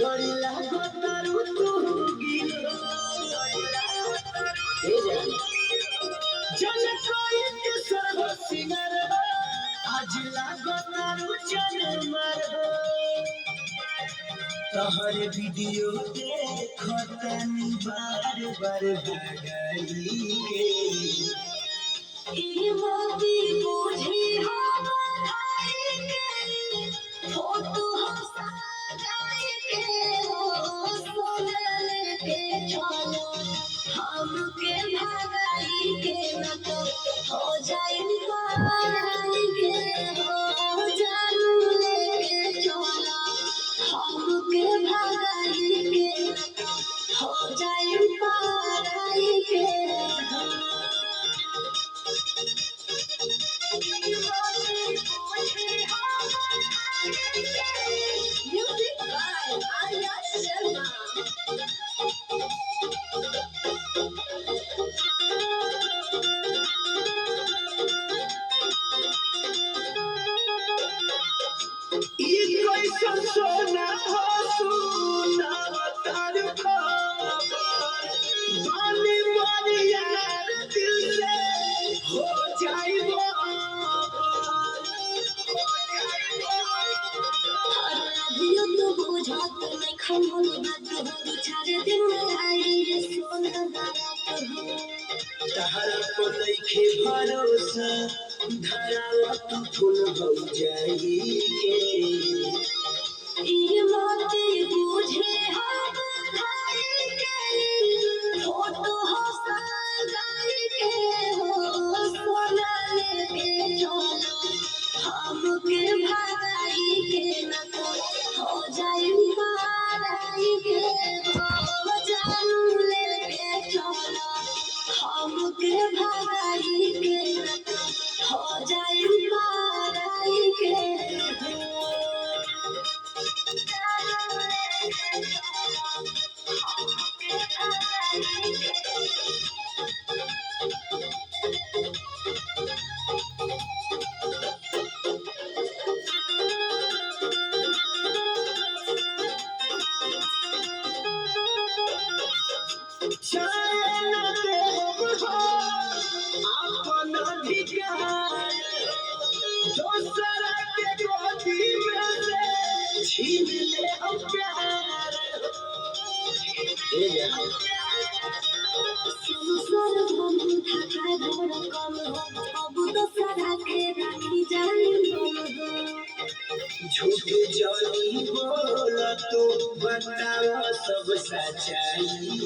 गड़िला गोतारू तू गिलो जन कोई के सर्व सिंगर आज लागतारू चल मर तोहर वीडियो देखतनी बार बार भगाई के मोती बुझी हो बधाई के फोटो हंसा जाई के हो सोनल के चलो हमके भगाई के न तो हो जाई पाई के हो जानू लेके चलो हमके भगाई के न तो हो जाई पाई के Music by Arya Sharma. सोना हो सुना तार खबर बानी बानी यार दिल से हो जाइबो अभियो तो बुझात नहीं खमल बात हो चार दिन में आई सोना बात हो तहरा तो नइखे भरोसा धरा तू फूल हो जाई के मोती बुझे हम बधाई के फोटो हंसा जाई के हो सोना लेके चलो हमके भगाई के न तो हो जाई माराई के हो जानू लेके चलो हमके भगाई के न तो हो जाई माराई के झूठ जानी बोला तो बताओ सब सच्चाई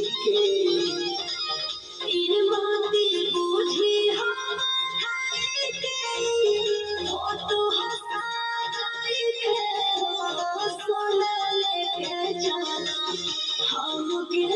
के मोती बुझी हम बधाई के फोटो हंसा जाई के हो सोना लेके चलो हमके